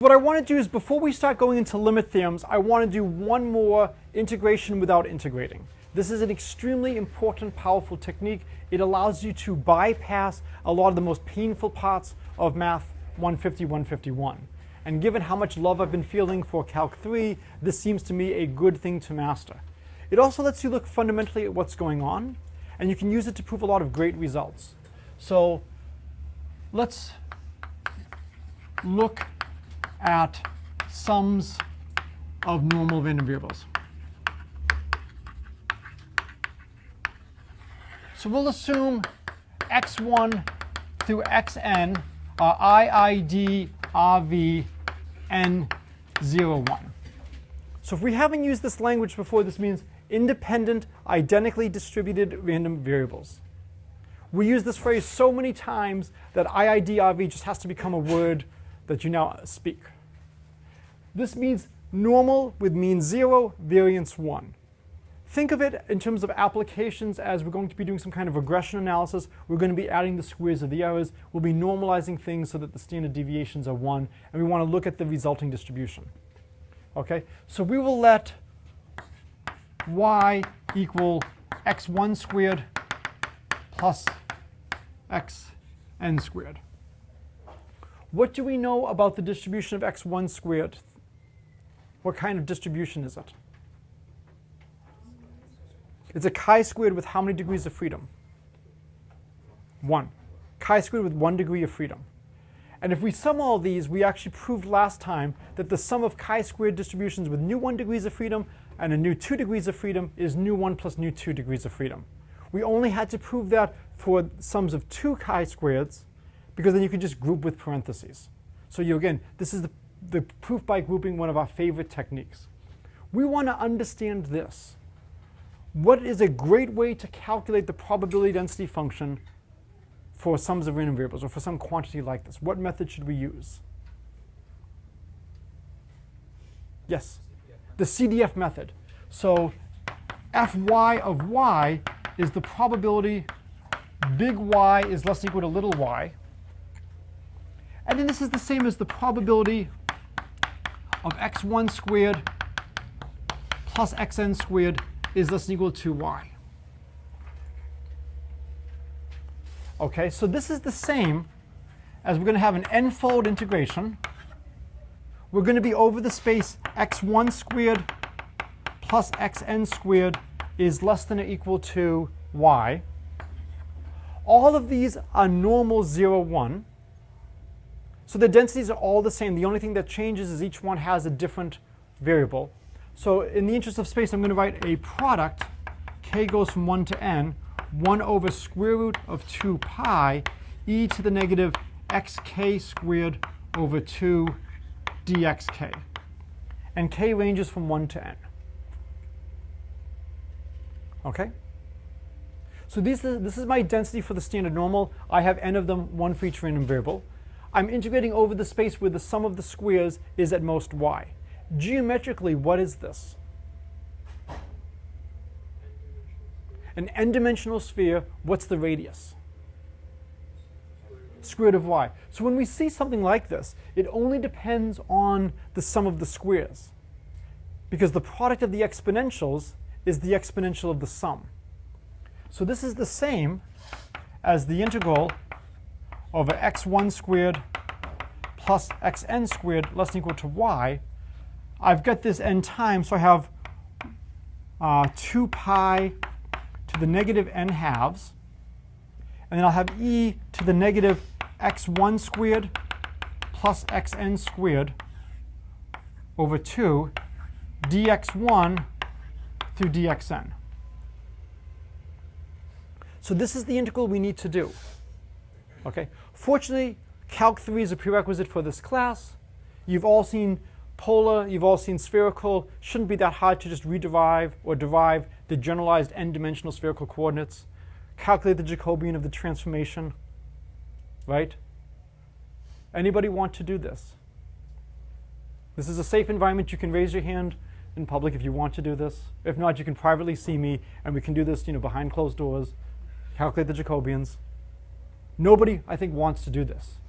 What I want to do is, before we start going into limit theorems, I want to do one more integration without integrating. This is an extremely important, powerful technique. It allows you to bypass a lot of the most painful parts of Math 150, 151. And given how much love I've been feeling for Calc 3, this seems to me a good thing to master. It also lets you look fundamentally at what's going on, and you can use it to prove a lot of great results. So let's look at sums of normal random variables. So we'll assume x1 through xn are IID, RV, n01. So if we haven't used this language before, this means independent, identically distributed random variables. We use this phrase so many times that IID, RV just has to become a word that you now speak. This means normal with mean 0, variance 1. Think of it in terms of applications as we're going to be doing some kind of regression analysis. We're going to be adding the squares of the errors. We'll be normalizing things so that the standard deviations are 1, and we want to look at the resulting distribution. Okay, so we will let y equal x1 squared plus xn squared. What do we know about the distribution of x1 squared? What kind of distribution is it? It's a chi-squared with how many degrees of freedom? 1. Chi-squared with 1 degree of freedom. And if we sum all these, we actually proved last time that the sum of chi-squared distributions with new 1 degrees of freedom and a new 2 degrees of freedom is new 1 plus new 2 degrees of freedom. We only had to prove that for sums of 2 chi-squareds, because then you could just group with parentheses. So again, this is the proof by grouping, one of our favorite techniques. We want to understand this. What is a great way to calculate the probability density function for sums of random variables, or for some quantity like this? What method should we use? Yes, the CDF method. So Fy of y is the probability big Y is less than or equal to little y. And then this is the same as the probability of x1 squared plus xn squared is less than or equal to y. Okay, so this is the same as we're going to have an n-fold integration. We're going to be over the space x1 squared plus xn squared is less than or equal to y. All of these are normal 0, 1. So the densities are all the same. The only thing that changes is each one has a different variable. So in the interest of space, I'm going to write a product. K goes from 1 to n, 1 over square root of 2 pi e to the negative xk squared over 2 dxk. And k ranges from 1 to n. Okay? So this is my density for the standard normal. I have n of them, 1 for each random variable. I'm integrating over the space where the sum of the squares is at most y. Geometrically, what is this? An n-dimensional sphere. What's the radius? Square root of y. So when we see something like this, it only depends on the sum of the squares, because the product of the exponentials is the exponential of the sum. So this is the same as the integral over x1 squared plus xn squared less than or equal to y. I've got this n times, so I have 2 pi to the negative n halves. And then I'll have e to the negative x1 squared plus xn squared over 2 dx1 through dxn. So this is the integral we need to do. Okay. Fortunately, Calc 3 is a prerequisite for this class. You've all seen polar, you've all seen spherical. Shouldn't be that hard to just rederive or derive the generalized n-dimensional spherical coordinates. Calculate the Jacobian of the transformation, right? Anybody want to do this? This is a safe environment. You can raise your hand in public if you want to do this. If not, you can privately see me, and we can do this, behind closed doors. Calculate the Jacobians. Nobody, I think, wants to do this.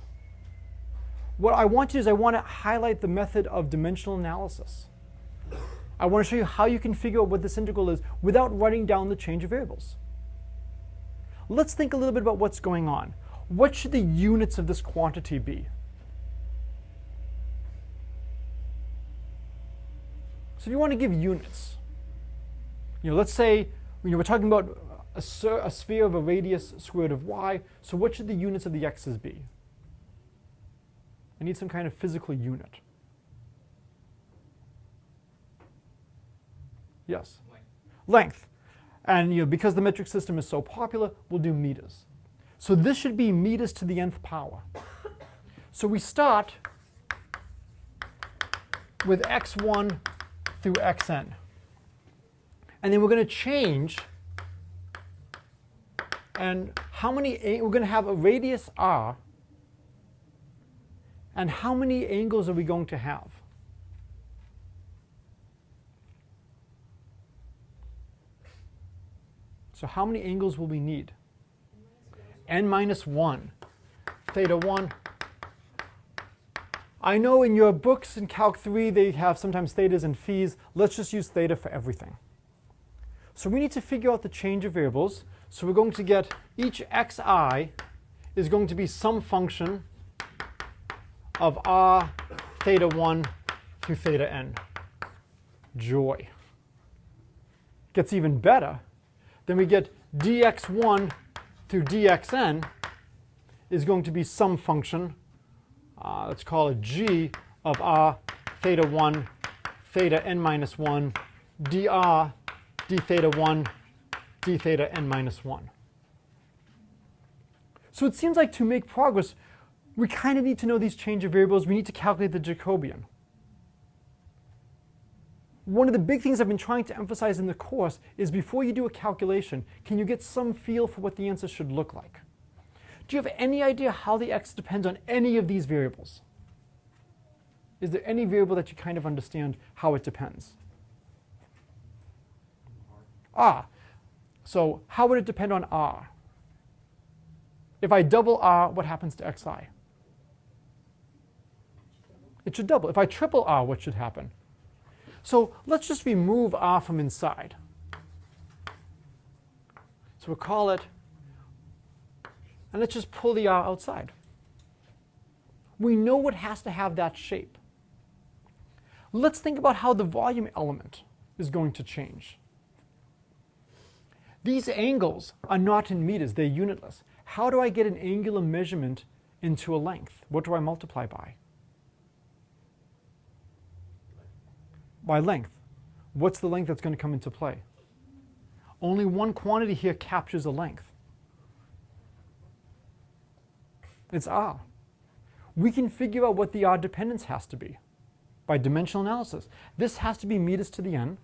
what I want to do is I want to highlight the method of dimensional analysis. I want to show you how you can figure out what this integral is without writing down the change of variables. Let's think a little bit about what's going on. What should the units of this quantity be? So if you want to give units, let's say we're talking about a sphere of a radius square root of y, so what should the units of the x's be? I need some kind of physical unit. Yes? Length. And because the metric system is so popular, we'll do meters. So this should be meters to the nth power. So we start with x1 through xn. And then we're going to change, and we're going to have a radius r, and how many angles are we going to have? So how many angles will we need? n minus 1, theta 1. I know in your books in Calc 3 they have sometimes thetas and phis. Let's just use theta for everything. So we need to figure out the change of variables. So we're going to get each xi is going to be some function of r theta 1 through theta n. Joy. Gets even better. Then we get dx1 through dxn is going to be some function, let's call it g of r theta 1 theta n minus 1 dr d theta 1 d theta n minus 1. So it seems like to make progress, we kind of need to know these change of variables. We need to calculate the Jacobian. One of the big things I've been trying to emphasize in the course is before you do a calculation, can you get some feel for what the answer should look like? Do you have any idea how the x depends on any of these variables? Is there any variable that you kind of understand how it depends? R. So how would it depend on r? If I double r, what happens to xi? It should double. If I triple r, what should happen? So let's just remove r from inside. So we'll call it, and let's just pull the r outside. We know it has to have that shape. Let's think about how the volume element is going to change. These angles are not in meters, they're unitless. How do I get an angular measurement into a length? What do I multiply by? By length. What's the length that's going to come into play? Only one quantity here captures a length. It's r. We can figure out what the r dependence has to be by dimensional analysis. This has to be meters to the n.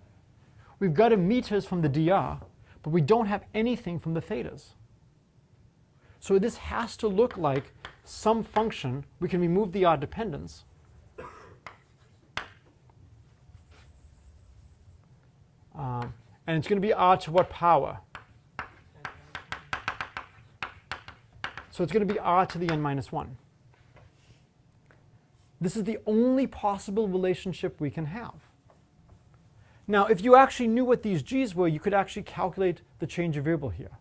We've got a meters from the dr, but we don't have anything from the thetas. So this has to look like some function. We can remove the r dependence. And it's going to be r to what power? So it's going to be r to the n minus 1. This is the only possible relationship we can have. Now, if you actually knew what these g's were, you could actually calculate the change of variable here.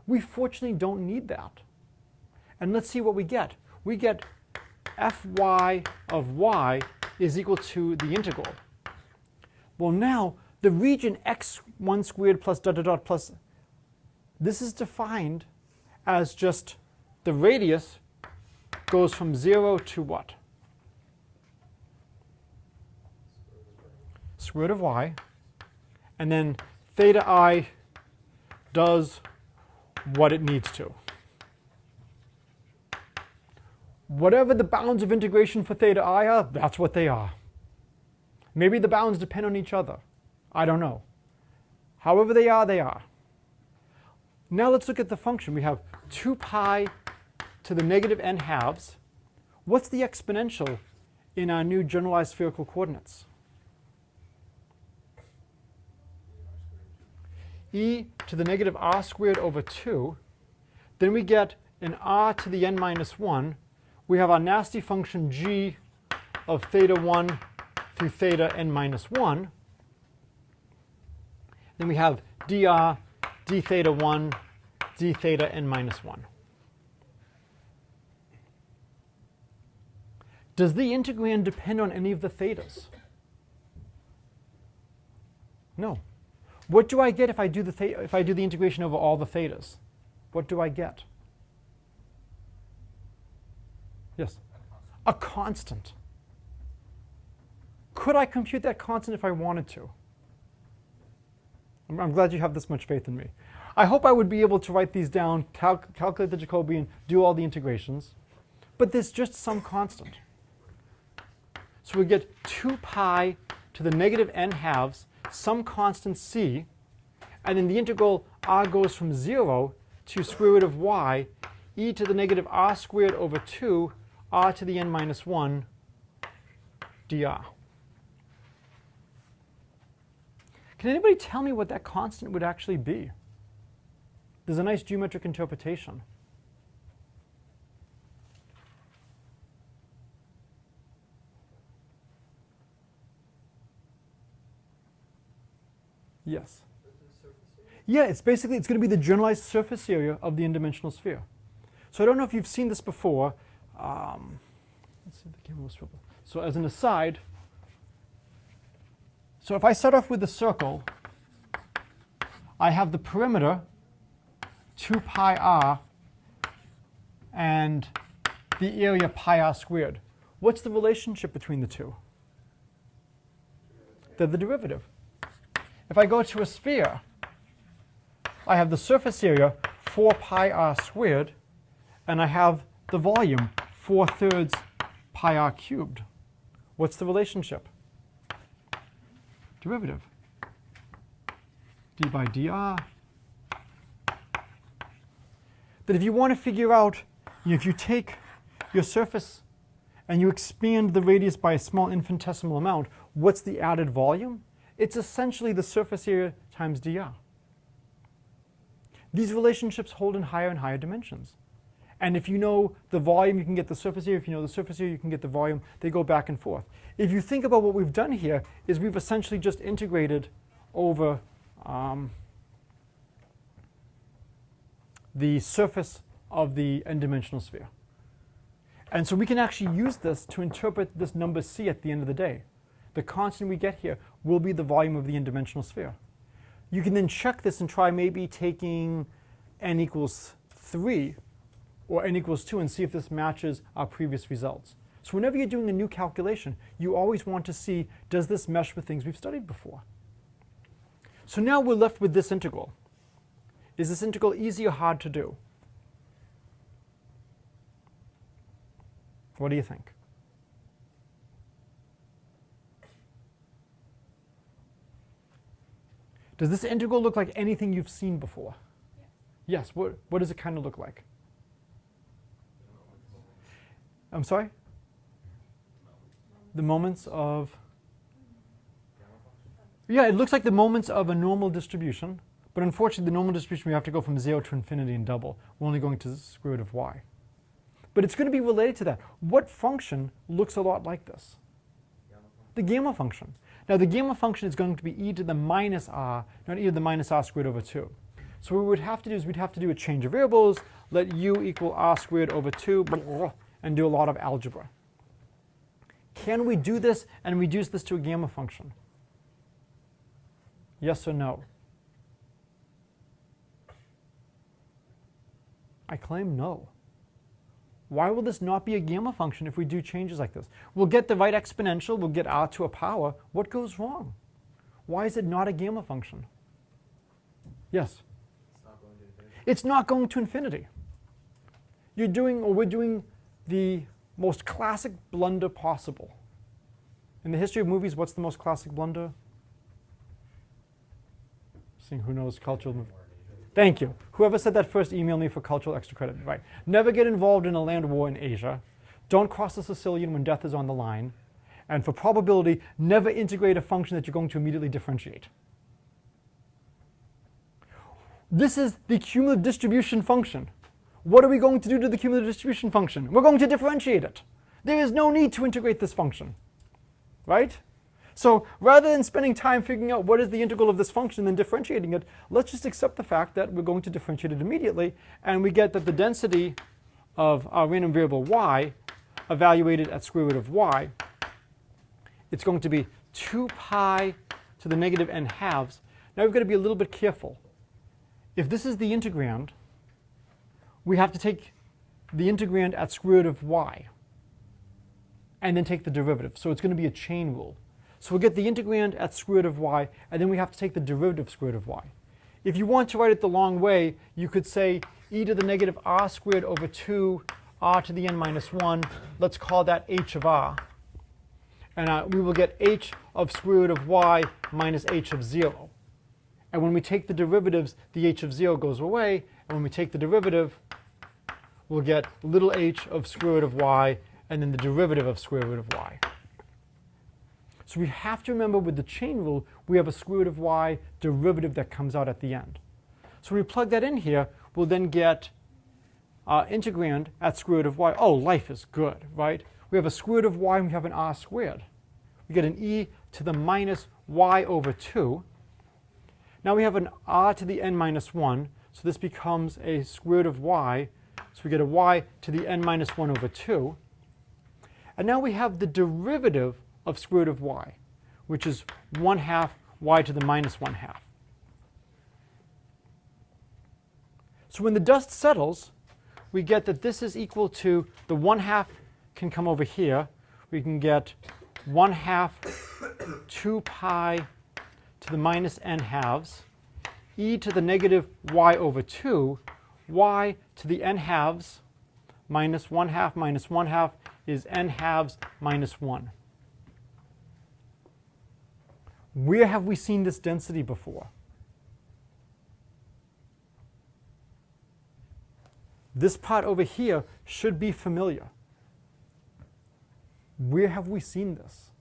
We fortunately don't need that. And let's see what we get. We get fy of y is equal to the integral. Well, now, the region x1 squared plus dot dot dot plus, this is defined as just the radius goes from 0 to what? Square root of y. And then theta I does what it needs to. Whatever the bounds of integration for theta I are, that's what they are. Maybe the bounds depend on each other. I don't know. However they are, they are. Now let's look at the function. We have 2 pi to the negative n halves. What's the exponential in our new generalized spherical coordinates? E to the negative r squared over 2. Then we get an r to the n minus 1, we have our nasty function g of theta 1 through theta n minus 1. Then we have dr d theta 1 d theta n minus 1. Does the integrand depend on any of the thetas? No. What do I get if I do the integration over all the thetas? What do I get? Yes? A constant. Could I compute that constant if I wanted to? I'm glad you have this much faith in me. I hope I would be able to write these down, calculate the Jacobian, do all the integrations. But there's just some constant. So we get 2 pi to the negative n halves, some constant c, and then the integral r goes from 0 to square root of y, e to the negative r squared over 2, r to the n minus 1 dr. Can anybody tell me what that constant would actually be? There's a nice geometric interpretation. Yes. Yeah, it's going to be the generalized surface area of the n-dimensional sphere. So I don't know if you've seen this before. Let's see if the camera will swivel. So as an aside, so if I start off with the circle, I have the perimeter, 2 pi r, and the area pi r squared. What's the relationship between the two? They're the derivative. If I go to a sphere, I have the surface area, 4 pi r squared, and I have the volume, 4/3 pi r cubed. What's the relationship? Derivative. d by dr. But if you want to figure out, if you take your surface and you expand the radius by a small infinitesimal amount, what's the added volume? It's essentially the surface area times dr. These relationships hold in higher and higher dimensions. And if you know the volume, you can get the surface area. If you know the surface area, you can get the volume. They go back and forth. If you think about what we've done here, is we've essentially just integrated over the surface of the n-dimensional sphere. And so we can actually use this to interpret this number c at the end of the day. The constant we get here will be the volume of the n-dimensional sphere. You can then check this and try maybe taking n equals 3 or n equals 2 and see if this matches our previous results. So whenever you're doing a new calculation, you always want to see, does this mesh with things we've studied before? So now we're left with this integral. Is this integral easy or hard to do? What do you think? Does this integral look like anything you've seen before? Yes. What does it kind of look like? I'm sorry? The moments of... Yeah, it looks like the moments of a normal distribution. But unfortunately, the normal distribution, we have to go from 0 to infinity and double. We're only going to the square root of y. But it's going to be related to that. What function looks a lot like this? The gamma function. Now, the gamma function is going to be e to the minus r, not e to the minus r squared over 2. So what we would have to do is we'd have to do a change of variables, let u equal r squared over 2, and do a lot of algebra. Can we do this and reduce this to a gamma function? Yes or no? I claim no. Why will this not be a gamma function if we do changes like this? We'll get the right exponential, we'll get r to a power. What goes wrong? Why is it not a gamma function? Yes? It's not going to infinity. You're doing, or we're doing, the most classic blunder possible. In the history of movies, what's the most classic blunder? Seeing who knows cultural movies. Thank you. Whoever said that first, email me for cultural extra credit. Right. Never get involved in a land war in Asia. Don't cross the Sicilian when death is on the line. And for probability, never integrate a function that you're going to immediately differentiate. This is the cumulative distribution function. what are we going to do to the cumulative distribution function? We're going to differentiate it. There is no need to integrate this function, right? So rather than spending time figuring out what is the integral of this function and then differentiating it, let's just accept the fact that we're going to differentiate it immediately, and we get that the density of our random variable y, evaluated at square root of y, it's going to be 2 pi to the negative n halves. Now we've got to be a little bit careful. If this is the integrand, we have to take the integrand at square root of y and then take the derivative. So it's going to be a chain rule. So we'll get the integrand at square root of y, and then we have to take the derivative of square root of y. If you want to write it the long way, you could say e to the negative r squared over 2 r to the n minus 1. Let's call that h of r. And we will get h of square root of y minus h of 0. And when we take the derivatives, the h of 0 goes away. And when we take the derivative, we'll get little h of square root of y, and then the derivative of square root of y. So we have to remember with the chain rule, we have a square root of y derivative that comes out at the end. So when we plug that in here, we'll then get integrand at square root of y. Oh, life is good, right? We have a square root of y and we have an r squared. We get an e to the minus y over 2. Now we have an r to the n minus 1, so this becomes a square root of y. So we get a y to the n minus 1 over 2. And now we have the derivative of square root of y, which is 1/2 y to the minus 1/2. So when the dust settles, we get that this is equal to the 1/2 can come over here. We can get 1/2 2 pi to the minus n halves, e to the negative y over 2, y to the n halves minus 1/2 minus 1/2 is n halves minus 1. Where have we seen this density before? This part over here should be familiar. Where have we seen this?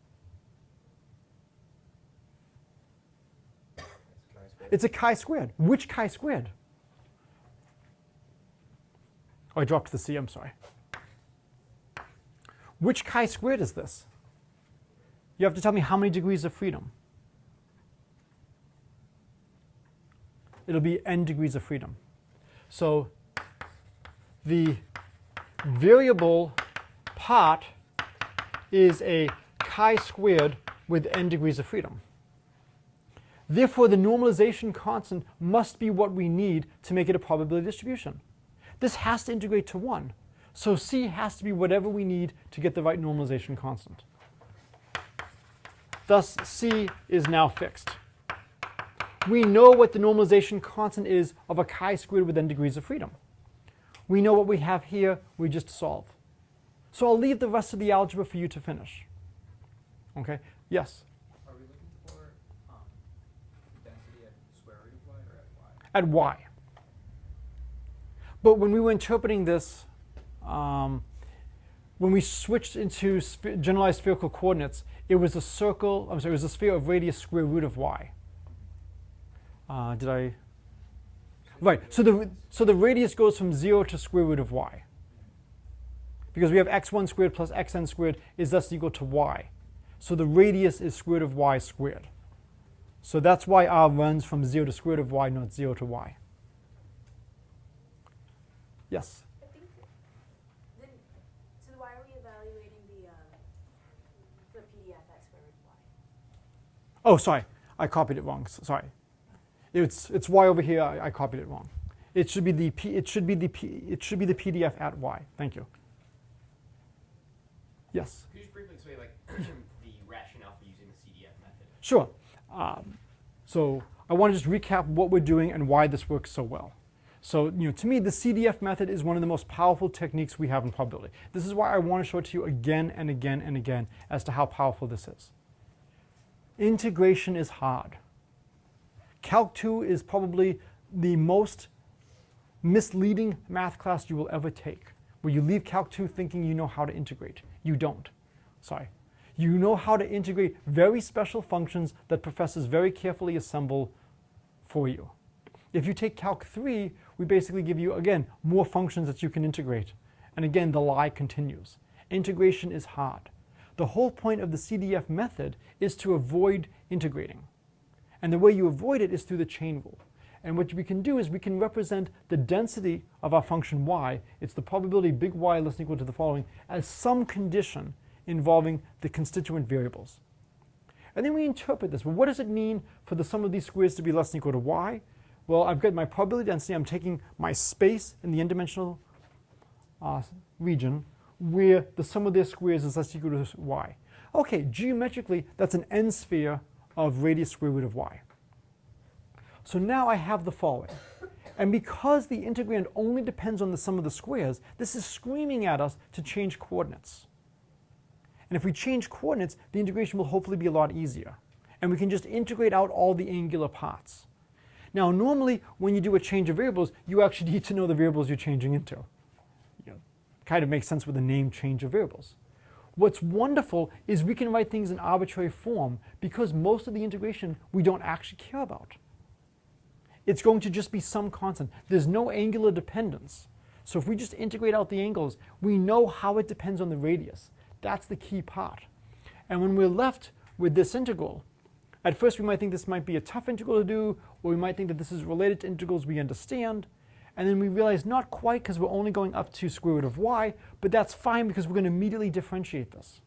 It's a chi-squared. Which chi-squared? Oh, I dropped the c, I'm sorry. Which chi-squared is this? You have to tell me how many degrees of freedom. It'll be n degrees of freedom. So the variable part is a chi-squared with n degrees of freedom. Therefore, the normalization constant must be what we need to make it a probability distribution. This has to integrate to 1. So c has to be whatever we need to get the right normalization constant. Thus, c is now fixed. We know what the normalization constant is of a chi-squared with n degrees of freedom. We know what we have here, we just solve. So I'll leave the rest of the algebra for you to finish. Okay? Yes? Are we looking for density at square root of y or at y? At y. But when we were interpreting this, when we switched into generalized spherical coordinates, it was a circle, it was a sphere of radius square root of y. Did I? Right, so the radius goes from 0 to square root of y. Because we have x1 squared plus xn squared is thus equal to y. So the radius is square root of y squared. So that's why r runs from 0 to square root of y, not 0 to y. Yes? I think then, so why are we evaluating the PDF at square root of y? Oh, sorry, I copied it wrong. Sorry, it's y over here. I copied it wrong. It should be the PDF at y. Thank you. Yes. Could you just briefly explain the rationale for using the CDF method? Sure. So I want to just recap what we're doing and why this works so well. So, to me, the CDF method is one of the most powerful techniques we have in probability. This is why I want to show it to you again and again and again as to how powerful this is. Integration is hard. Calc 2 is probably the most misleading math class you will ever take, where you leave Calc 2 thinking you know how to integrate. You don't. Sorry. You know how to integrate very special functions that professors very carefully assemble for you. If you take Calc 3, we basically give you, again, more functions that you can integrate. And again, the lie continues. Integration is hard. The whole point of the CDF method is to avoid integrating. And the way you avoid it is through the chain rule. And what we can do is we can represent the density of our function y, it's the probability big Y less than or equal to the following, as some condition involving the constituent variables. And then we interpret this. Well, what does it mean for the sum of these squares to be less than or equal to y? Well, I've got my probability density. I'm taking my space in the n-dimensional region where the sum of their squares is less than or equal to y. Okay, geometrically, that's an n-sphere of radius square root of y. So now I have the following. And because the integrand only depends on the sum of the squares, this is screaming at us to change coordinates. And if we change coordinates, the integration will hopefully be a lot easier. And we can just integrate out all the angular parts. Now, normally, when you do a change of variables, you actually need to know the variables you're changing into. Kind of makes sense with the name change of variables. What's wonderful is we can write things in arbitrary form because most of the integration we don't actually care about. It's going to just be some constant. There's no angular dependence. So if we just integrate out the angles, we know how it depends on the radius. That's the key part. And when we're left with this integral, at first we might think this might be a tough integral to do, or we might think that this is related to integrals we understand. And then we realize not quite because we're only going up to square root of y, but that's fine because we're going to immediately differentiate this.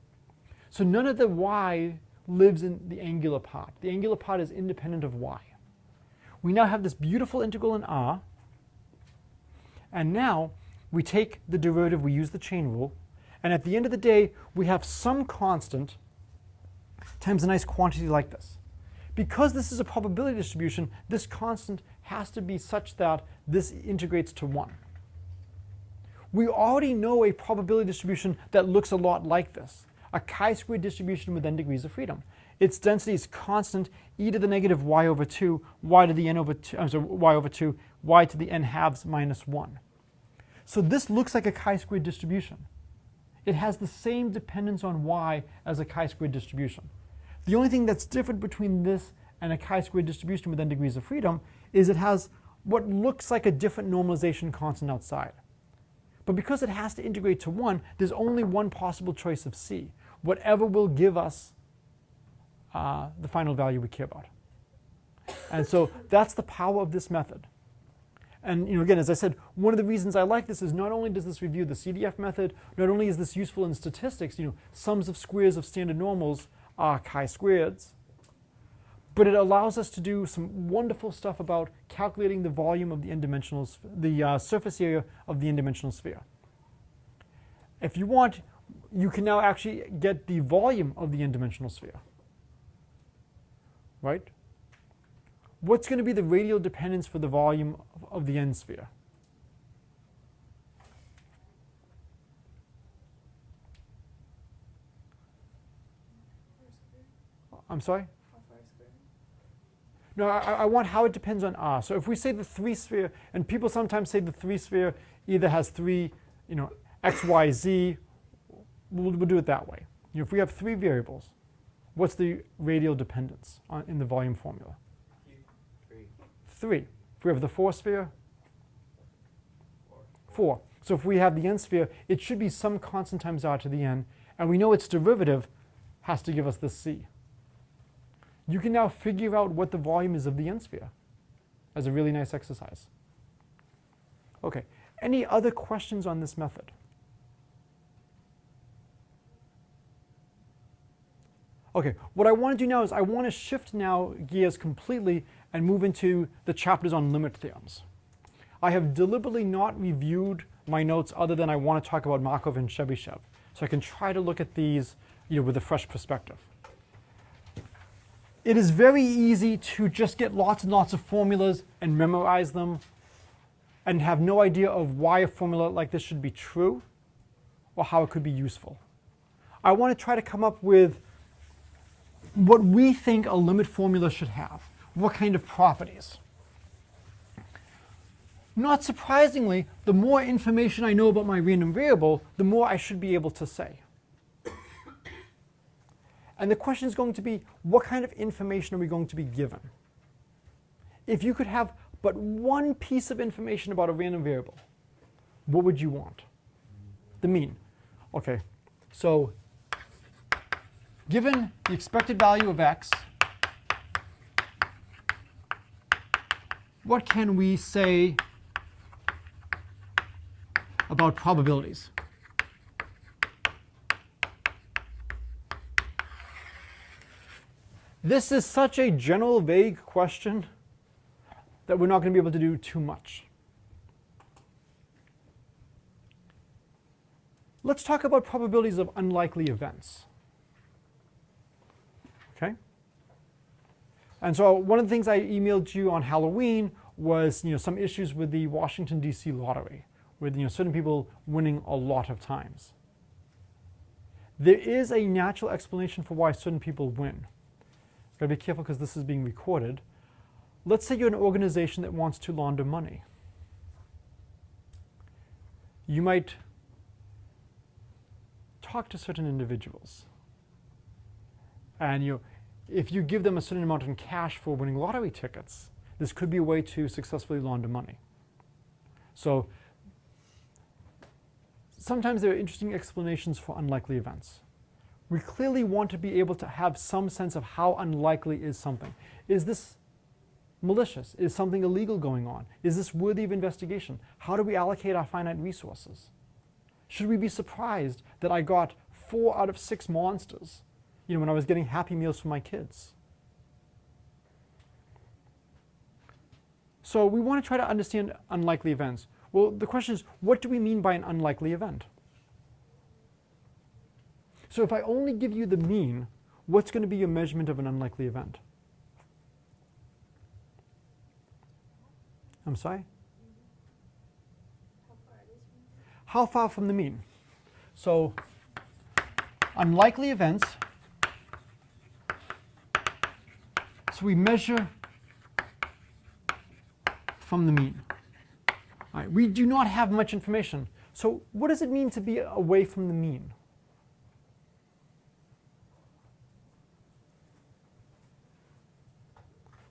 So none of the y lives in the angular part. The angular part is independent of y. We now have this beautiful integral in R. And now we take the derivative, we use the chain rule. And at the end of the day, we have some constant times a nice quantity like this. Because this is a probability distribution, this constant has to be such that this integrates to 1. We already know a probability distribution that looks a lot like this, a chi-squared distribution with n degrees of freedom. Its density is constant e to the negative y over 2, y to the n over 2, y over 2, y to the n halves minus 1. So this looks like a chi-squared distribution. It has the same dependence on y as a chi-squared distribution. The only thing that's different between this and a chi-squared distribution with n degrees of freedom is it has what looks like a different normalization constant outside. But because it has to integrate to 1, there's only one possible choice of c, whatever will give us the final value we care about. And so that's the power of this method. And again, as I said, one of the reasons I like this is not only does this review the CDF method, not only is this useful in statistics, sums of squares of standard normals are chi-squareds, but it allows us to do some wonderful stuff about calculating the volume of the n-dimensional, the surface area of the n-dimensional sphere. If you want, you can now actually get the volume of the n-dimensional sphere. Right? What's going to be the radial dependence for the volume of the n-sphere? I'm sorry? No, I want how it depends on R. So if we say the 3-sphere, and people sometimes say the 3-sphere either has 3, x, y, z, we'll do it that way. If we have 3 variables, what's the radial dependence in the volume formula? 3. If we have the 4-sphere, 4. So if we have the n-sphere, it should be some constant times r to the n, and we know its derivative has to give us this c. You can now figure out what the volume is of the n-sphere as a really nice exercise. Okay, any other questions on this method? Okay, what I want to do now is I want to shift now gears completely and move into the chapters on limit theorems. I have deliberately not reviewed my notes other than I want to talk about Markov and Chebyshev, so I can try to look at these with a fresh perspective. It is very easy to just get lots and lots of formulas and memorize them and have no idea of why a formula like this should be true or how it could be useful. I want to try to come up with what we think a limit formula should have. What kind of properties? Not surprisingly, the more information I know about my random variable, the more I should be able to say. And the question is going to be, what kind of information are we going to be given? If you could have but one piece of information about a random variable, what would you want? The mean. Okay, so given the expected value of x, what can we say about probabilities? This is such a general, vague question that we're not going to be able to do too much. Let's talk about probabilities of unlikely events. Okay? And so one of the things I emailed you on Halloween was some issues with the Washington, D.C. lottery, with certain people winning a lot of times. There is a natural explanation for why certain people win. Got to be careful because this is being recorded. Let's say you're an organization that wants to launder money. You might talk to certain individuals. And if you give them a certain amount in cash for winning lottery tickets, this could be a way to successfully launder money. So sometimes there are interesting explanations for unlikely events. We clearly want to be able to have some sense of how unlikely is something. Is this malicious? Is something illegal going on? Is this worthy of investigation? How do we allocate our finite resources? Should we be surprised that I got 4 out of 6 monsters, when I was getting Happy Meals for my kids? So we want to try to understand unlikely events. Well, the question is, what do we mean by an unlikely event? So if I only give you the mean, what's going to be your measurement of an unlikely event? I'm sorry? How far from the mean? So unlikely events, so we measure from the mean. All right, we do not have much information. So what does it mean to be away from the mean?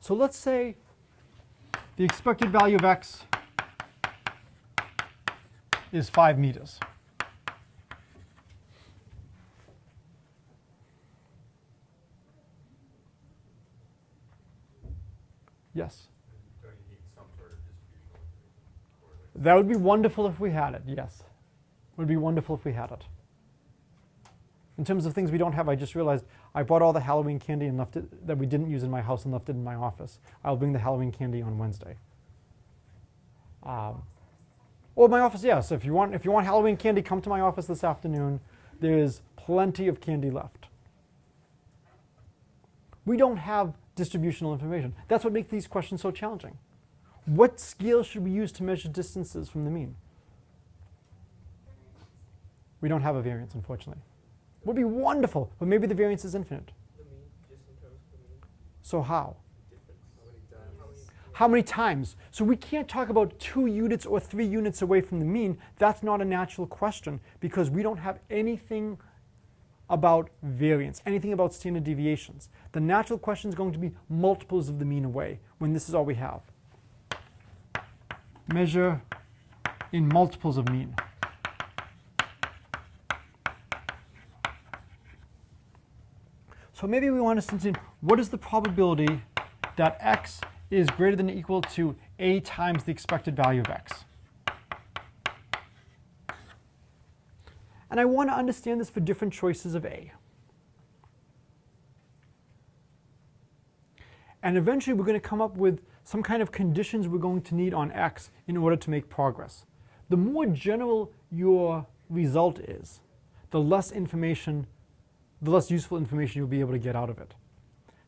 So let's say the expected value of x is 5 meters. Yes? Don't you need some sort of distributional correlation? That would be wonderful if we had it, yes. It would be wonderful if we had it. In terms of things we don't have, I just realized I bought all the Halloween candy and left it that we didn't use in my house and left it in my office. I'll bring the Halloween candy on Wednesday. Or my office, yes. If you want Halloween candy, come to my office this afternoon. There's plenty of candy left. We don't have distributional information. That's what makes these questions so challenging. What scale should we use to measure distances from the mean? We don't have a variance, unfortunately. It would be wonderful, but maybe the variance is infinite. The mean, just in terms of the mean So how? difference. How many times? So we can't talk about 2 units or 3 units away from the mean. That's not a natural question because we don't have anything about variance, anything about standard deviations. The natural question is going to be multiples of the mean away when this is all we have. Measure in multiples of mean. So maybe we want to understand what is the probability that x is greater than or equal to a times the expected value of x. And I want to understand this for different choices of a. And eventually we're going to come up with some kind of conditions we're going to need on x in order to make progress. The more general your result is, the less useful information you'll be able to get out of it.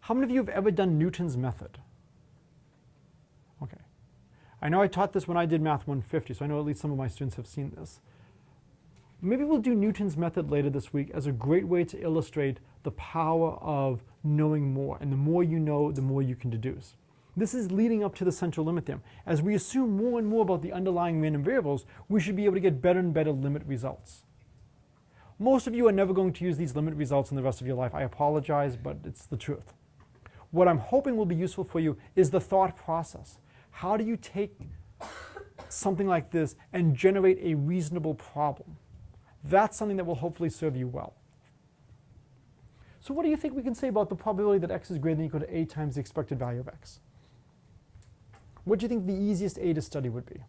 How many of you have ever done Newton's method? Okay. I know I taught this when I did Math341, so I know at least some of my students have seen this. Maybe we'll do Newton's method later this week as a great way to illustrate the power of knowing more. And the more you know, the more you can deduce. This is leading up to the central limit theorem. As we assume more and more about the underlying random variables, we should be able to get better and better limit results. Most of you are never going to use these limit results in the rest of your life. I apologize, but it's the truth. What I'm hoping will be useful for you is the thought process. how do you take something like this and generate a reasonable problem? That's something that will hopefully serve you well. So what do you think we can say about the probability that x is greater than or equal to a times the expected value of x? What do you think the easiest a to study would be?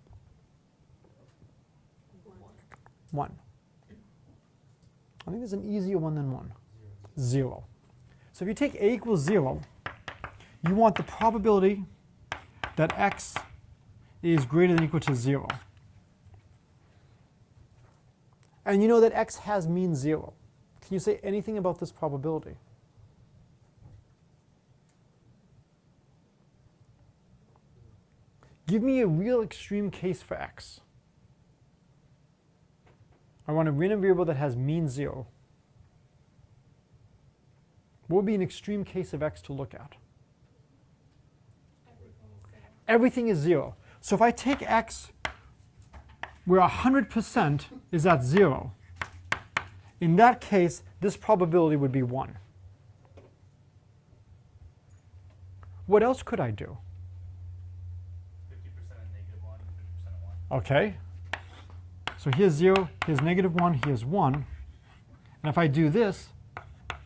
1. I think there's an easier one than 1. 0. So if you take a equals 0, you want the probability that x is greater than or equal to 0. And you know that x has mean 0. Can you say anything about this probability? Give me a real extreme case for x. I want a random variable that has mean 0. What would be an extreme case of x to look at? Everything is 0. So if I take x where 100% is at 0, in that case, this probability would be 1. What else could I do? 50% and -1, 50% at 1. Okay. So here's 0, here's -1, here's 1. And if I do this,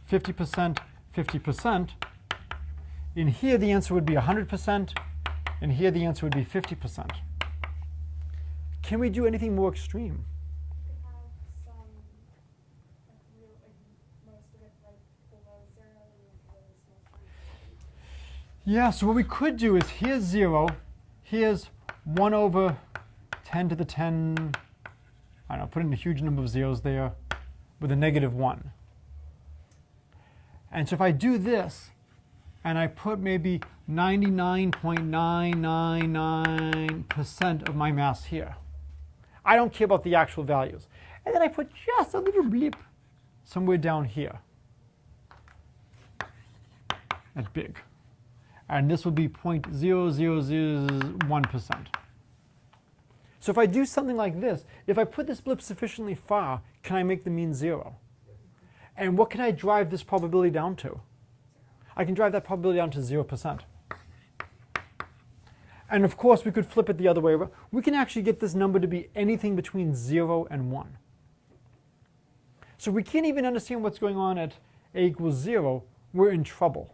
50%, 50%, in here the answer would be 100%, and here the answer would be 50%. Can we do anything more extreme? Yeah, so what we could do is here's 0, here's 1 over 10 to the 10, I don't know, put in a huge number of zeros there with a -1. And so if I do this, and I put maybe 99.999% of my mass here, I don't care about the actual values. And then I put just a little bleep somewhere down here. That's big. And this will be 0.0001%. So if I do something like this, if I put this blip sufficiently far, can I make the mean 0? And what can I drive this probability down to? I can drive that probability down to 0%. And of course, we could flip it the other way around. We can actually get this number to be anything between 0 and 1. So we can't even understand what's going on at a equals 0. We're in trouble.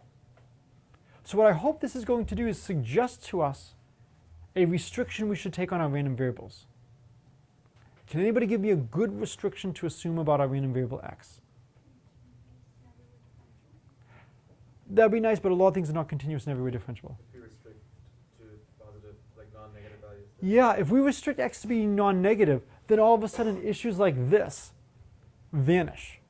So what I hope this is going to do is suggest to us a restriction we should take on our random variables. Can anybody give me a good restriction to assume about our random variable x? That'd be nice, but a lot of things are not continuous and everywhere differentiable. If you restrict to positive, like non-negative values. Yeah, if we restrict x to be non-negative, then all of a sudden issues like this vanish.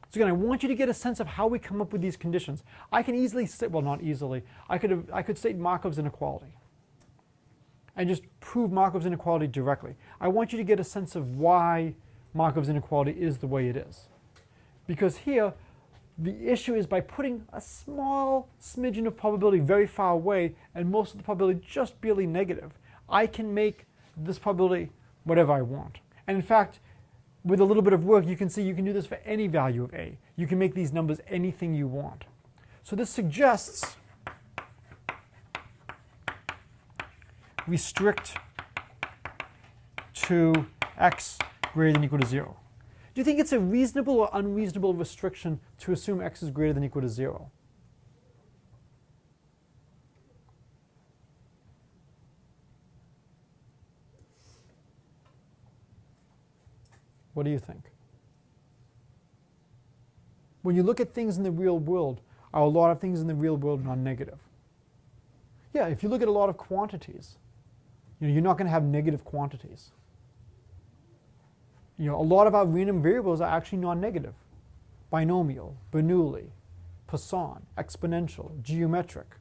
So again, I want you to get a sense of how we come up with these conditions. I can easily state, well, not easily, I could state Markov's inequality and just prove Markov's inequality directly. I want you to get a sense of why Markov's inequality is the way it is. Because here, the issue is by putting a small smidgen of probability very far away and most of the probability just barely negative, I can make this probability whatever I want. And in fact, with a little bit of work, you can see you can do this for any value of a. You can make these numbers anything you want. So this suggests restrict to x greater than or equal to 0. Do you think it's a reasonable or unreasonable restriction to assume x is greater than or equal to 0? What do you think? When you look at things in the real world, are a lot of things in the real world non-negative? Yeah, if you look at a lot of quantities, you're not going to have negative quantities. A lot of our random variables are actually non-negative. Binomial, Bernoulli, Poisson, exponential, geometric.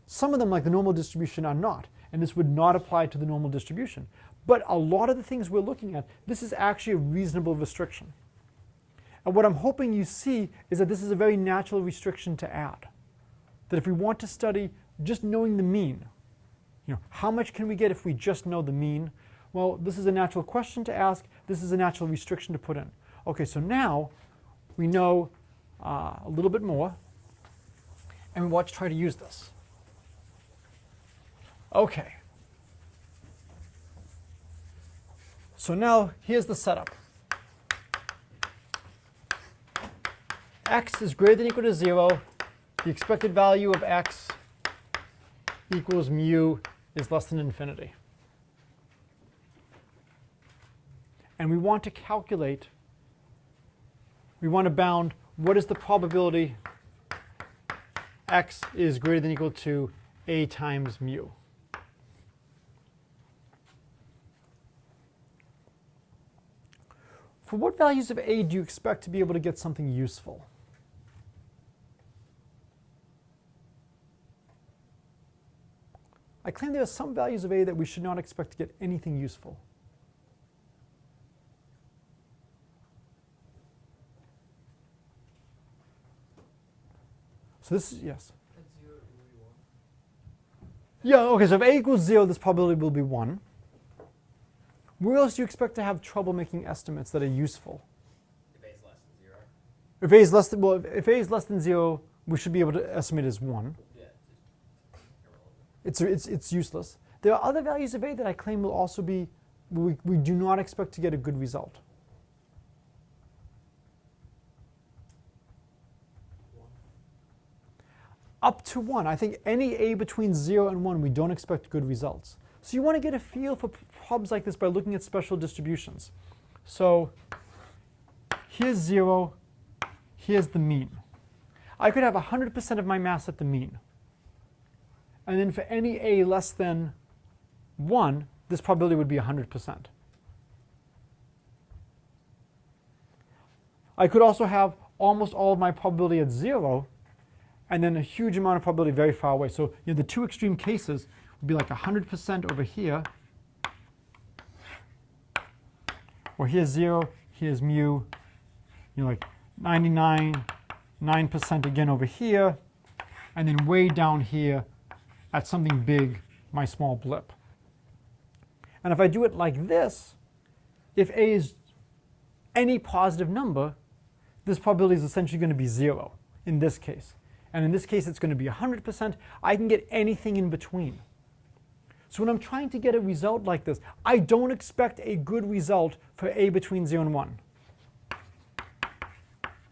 Some of them, like the normal distribution, are not, and this would not apply to the normal distribution. But a lot of the things we're looking at, this is actually a reasonable restriction. And what I'm hoping you see is that this is a very natural restriction to add. That if we want to study just knowing the mean, how much can we get if we just know the mean? Well, this is a natural question to ask. This is a natural restriction to put in. Okay, so now we know a little bit more, and we want to try to use this. Okay. So now here's the setup. X is greater than or equal to 0. The expected value of x equals mu is less than infinity. And we want to calculate, we want to bound what is the probability x is greater than or equal to a times mu. For what values of a do you expect to be able to get something useful? I claim there are some values of a that we should not expect to get anything useful. So this is, yes? At 0, it will be 1. Yeah, okay, so if a equals 0, this probability will be 1. Where else do you expect to have trouble making estimates that are useful? If a is less than 0. If a is less than, well, if a is less than 0, we should be able to estimate as 1. Yeah, it's irrelevant. It's useless. There are other values of a that I claim will also be, we do not expect to get a good result. 1. Up to 1. I think any a between 0 and 1, we don't expect good results. So you want to get a feel for problems like this by looking at special distributions. So here's 0, here's the mean. I could have 100% of my mass at the mean. And then for any a less than 1, this probability would be 100%. I could also have almost all of my probability at 0, and then a huge amount of probability very far away. So the two extreme cases would be like 100% over here, or here's 0, here's mu, like 99.9% again over here, and then way down here at something big, my small blip. And if I do it like this, if a is any positive number, this probability is essentially going to be 0 in this case. And in this case, it's going to be 100%. I can get anything in between. So when I'm trying to get a result like this, I don't expect a good result for a between 0 and 1.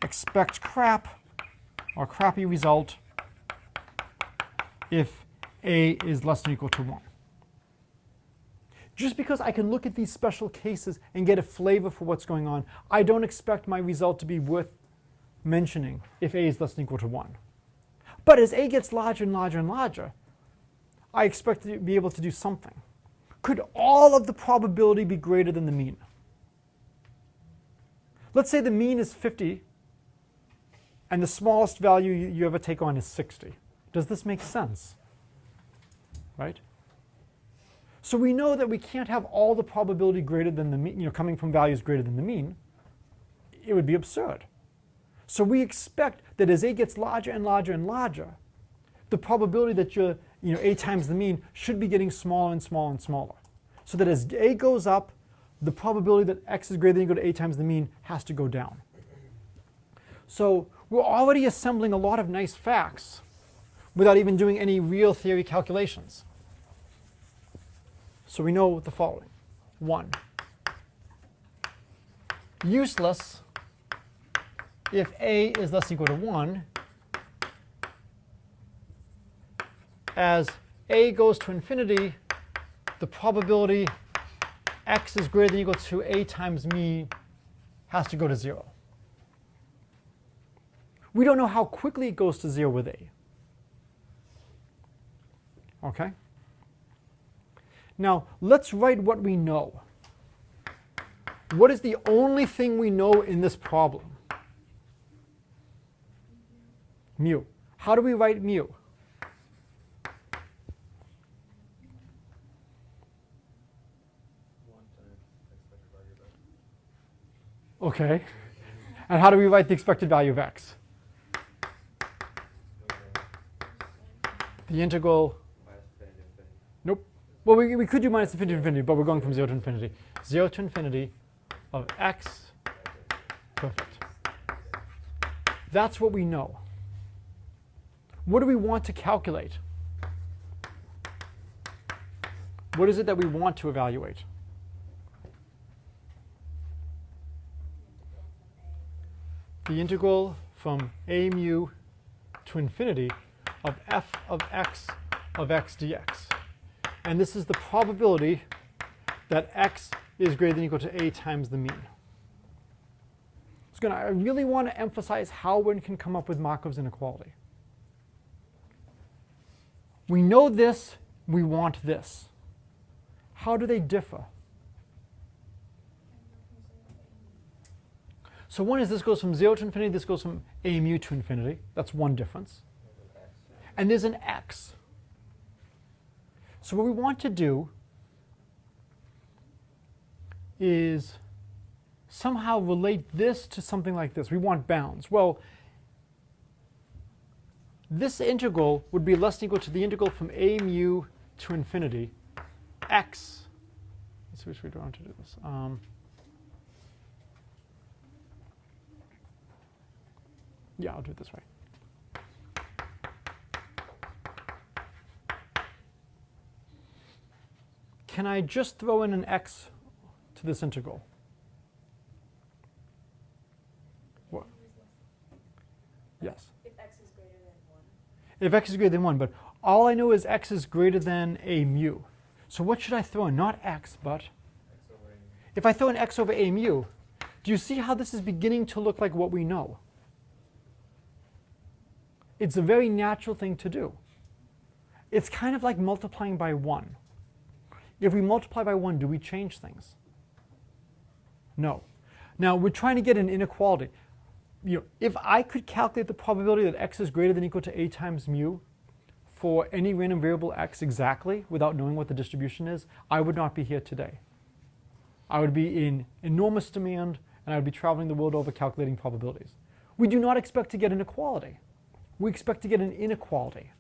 Expect crap or crappy result if a is less than or equal to 1. Just because I can look at these special cases and get a flavor for what's going on, I don't expect my result to be worth mentioning if a is less than or equal to 1. But as a gets larger and larger and larger, I expect to be able to do something. Could all of the probability be greater than the mean? Let's say the mean is 50, and the smallest value you ever take on is 60. Does this make sense? Right? So we know that we can't have all the probability greater than the mean, coming from values greater than the mean. It would be absurd. So we expect that as a gets larger and larger and larger, the probability that your a times the mean should be getting smaller and smaller and smaller. So that as a goes up, the probability that x is greater than or equal to a times the mean has to go down. So we're already assembling a lot of nice facts without even doing any real theory calculations. So we know the following. 1. Useless if a is less than or equal to 1, as a goes to infinity, the probability x is greater than or equal to a times me has to go to 0. We don't know how quickly it goes to 0 with a. Okay? Now, let's write what we know. What is the only thing we know in this problem? Mu. How do we write mu? 1 times expected value of x. Okay. And how do we write the expected value of x? The integral. Minus infinity to infinity. Nope. Well, we could do minus infinity to infinity, but we're going from 0 to infinity. 0 to infinity of x. Perfect. That's what we know. What do we want to calculate? What is it that we want to evaluate? The integral from a mu to infinity of f of x dx. And this is the probability that x is greater than or equal to a times the mean. I really want to emphasize how one can come up with Markov's inequality. We know this, we want this. How do they differ? So one is this goes from 0 to infinity, this goes from a mu to infinity. That's one difference. And there's an x. So what we want to do is somehow relate this to something like this. We want bounds. Well, this integral would be less than or equal to the integral from a mu to infinity x. Let's see which way do I want to do this. Yeah, I'll do it this way. Can I just throw in an x to this integral? What? Yes. If x is greater than 1. If x is greater than 1, but all I know is x is greater than a mu. So what should I throw in? Not x, but if I throw in x over a mu, do you see how this is beginning to look like what we know? It's a very natural thing to do. It's kind of like multiplying by 1. If we multiply by 1, do we change things? No. Now, we're trying to get an inequality. If I could calculate the probability that x is greater than or equal to a times mu for any random variable x exactly without knowing what the distribution is, I would not be here today. I would be in enormous demand, and I would be traveling the world over calculating probabilities. We do not expect to get an equality. We expect to get an inequality.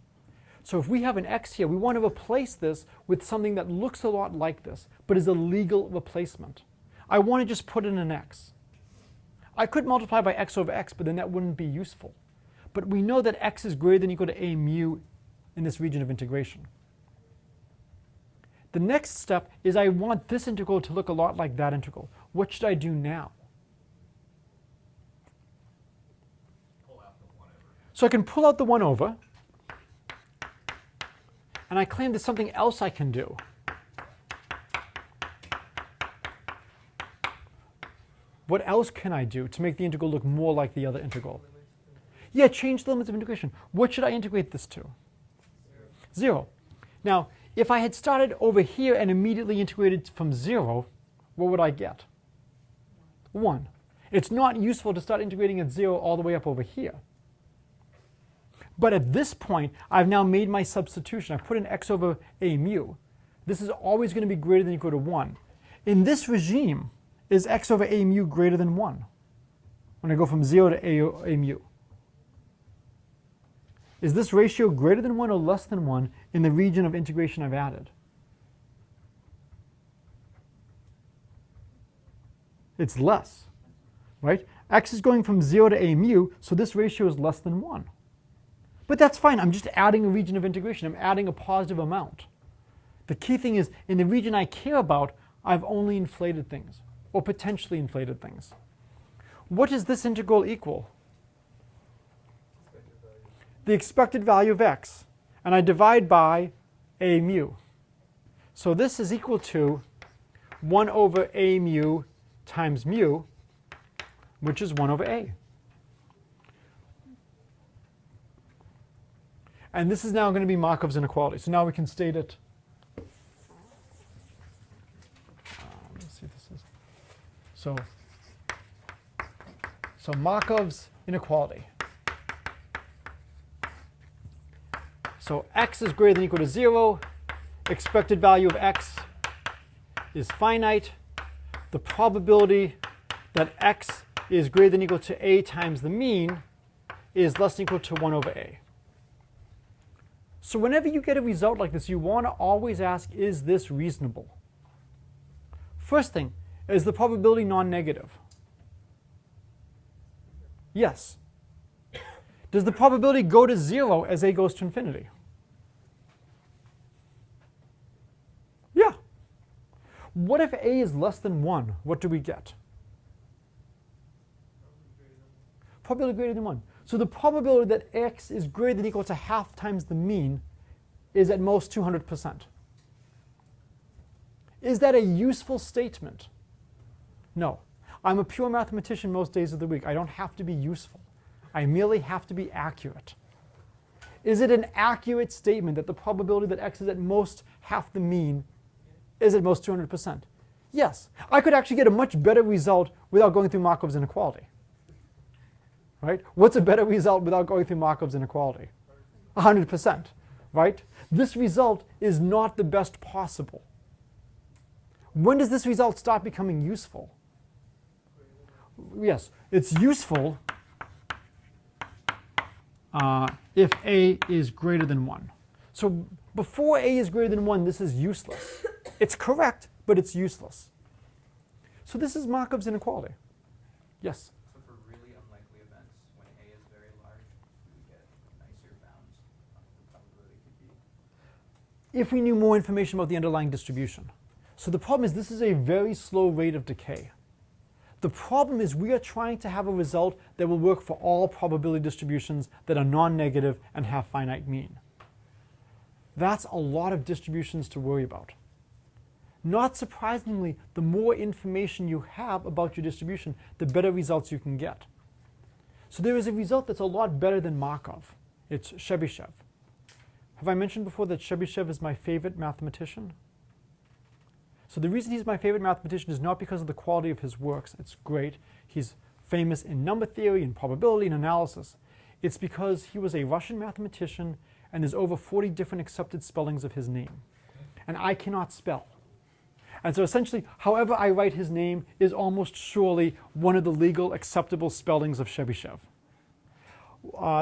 So if we have an x here, we want to replace this with something that looks a lot like this, but is a legal replacement. I want to just put in an x. I could multiply by x over x, but then that wouldn't be useful. But we know that x is greater than or equal to a mu in this region of integration. The next step is I want this integral to look a lot like that integral. What should I do now? So I can pull out the 1 over, and I claim there's something else I can do. What else can I do to make the integral look more like the other integral? Yeah, change the limits of integration. What should I integrate this to? 0. Now, if I had started over here and immediately integrated from 0, what would I get? 1. It's not useful to start integrating at 0 all the way up over here. But at this point, I've now made my substitution. I've put in x over a mu. This is always going to be greater than or equal to 1. In this regime, is x over a mu greater than 1 when I go from 0 to a mu? Is this ratio greater than 1 or less than 1 in the region of integration I've added? It's less, right? X is going from 0 to a mu, so this ratio is less than 1. But that's fine. I'm just adding a region of integration. I'm adding a positive amount. The key thing is, in the region I care about, I've only inflated things, or potentially inflated things. What does this integral equal? The expected value of x. And I divide by a mu. So this is equal to 1 over a mu times mu, which is 1 over a. And this is now going to be Markov's inequality. So now we can state it. Let's see if this is. So Markov's inequality. So x is greater than or equal to 0. Expected value of x is finite. The probability that x is greater than or equal to a times the mean is less than or equal to 1 over a. So whenever you get a result like this, you want to always ask, is this reasonable? First thing, is the probability non-negative? Yes. Does the probability go to 0 as a goes to infinity? Yeah. What if a is less than 1? What do we get? Probability greater than 1. So the probability that x is greater than or equal to half times the mean is at most 200%. Is that a useful statement? No. I'm a pure mathematician most days of the week. I don't have to be useful. I merely have to be accurate. Is it an accurate statement that the probability that x is at most half the mean is at most 200%? Yes. I could actually get a much better result without going through Markov's inequality. Right? What's a better result without going through Markov's inequality? 100%. Right? This result is not the best possible. When does this result stop becoming useful? Yes, it's useful if a is greater than 1. So before a is greater than 1, this is useless. It's correct, but it's useless. So this is Markov's inequality. Yes? So for really unlikely events, when A is very large, we get nicer bounds on the probability could be. If we knew more information about the underlying distribution. So the problem is this is a very slow rate of decay. The problem is we are trying to have a result that will work for all probability distributions that are non-negative and have finite mean. That's a lot of distributions to worry about. Not surprisingly, the more information you have about your distribution, the better results you can get. So there is a result that's a lot better than Markov. It's Chebyshev. Have I mentioned before that Chebyshev is my favorite mathematician? So the reason he's my favorite mathematician is not because of the quality of his works. It's great. He's famous in number theory and probability and analysis. It's because he was a Russian mathematician and there's over 40 different accepted spellings of his name. And I cannot spell. And so essentially, however I write his name is almost surely one of the legal acceptable spellings of Chebyshev.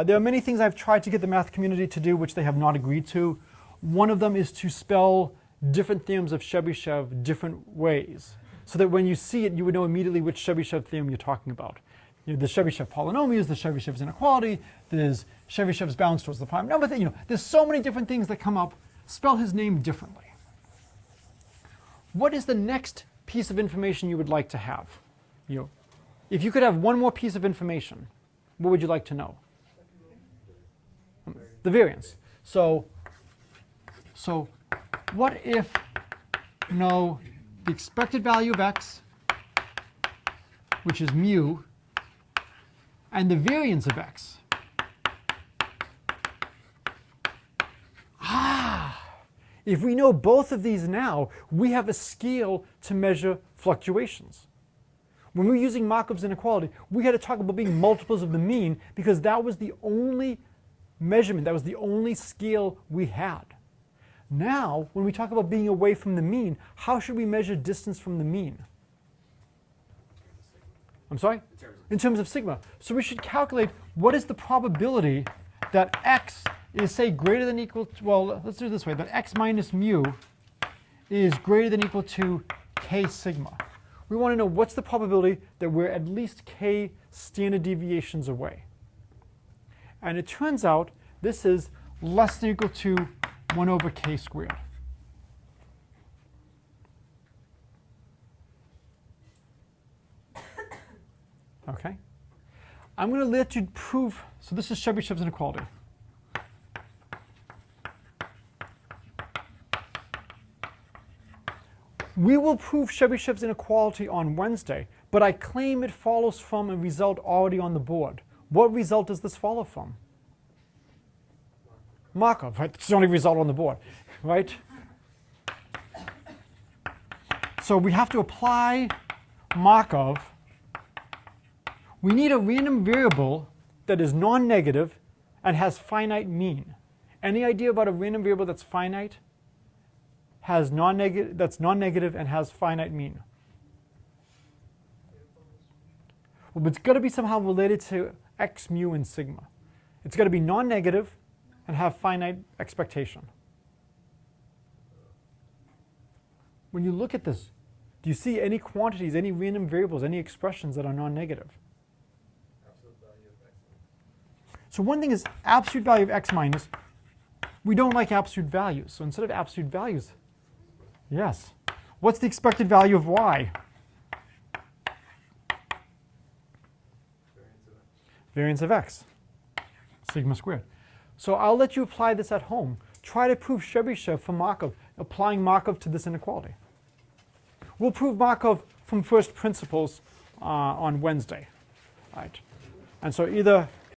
There are many things I've tried to get the math community to do which they have not agreed to. One of them is to spell different theorems of Chebyshev different ways, so that when you see it, you would know immediately which Chebyshev theorem you're talking about. You know, the Chebyshev polynomials, the Chebyshev's inequality, there's Chebyshev's bounds towards the prime number thing. You know, there's so many different things that come up. Spell his name differently. What is the next piece of information you would like to have? You know, if you could have one more piece of information, what would you like to know? The variance. So what if you know the expected value of x, which is mu, and the variance of x? If we know both of these now, we have a scale to measure fluctuations. When we were using Markov's inequality, we had to talk about being multiples of the mean because that was the only measurement, that was the only scale we had. Now, when we talk about being away from the mean, how should we measure distance from the mean? I'm sorry? In terms of sigma. So we should calculate what is the probability that x is, say, greater than equal to, well, let's do it this way, that x minus mu is greater than equal to k sigma. We want to know what's the probability that we're at least k standard deviations away. And it turns out this is less than or equal to 1 over k squared. Okay? I'm going to let you prove, so this is Chebyshev's inequality. We will prove Chebyshev's inequality on Wednesday, but I claim it follows from a result already on the board. What result does this follow from? Markov, right? It's the only result on the board, right? So we have to apply Markov. We need a random variable that is non-negative and has finite mean. Any idea about a random variable that's finite? That's non-negative and has finite mean. Well, but it's got to be somehow related to x, mu, and sigma. It's got to be non-negative and have finite expectation. When you look at this, do you see any quantities, any random variables, any expressions that are non-negative? Absolute value of x. So one thing is absolute value of x minus. We don't like absolute values. So instead of absolute values, yes. What's the expected value of y? Variance of x, sigma squared. So I'll let you apply this at home. Try to prove Chebyshev for Markov, applying Markov to this inequality. We'll prove Markov from first principles on Wednesday. Right? And so either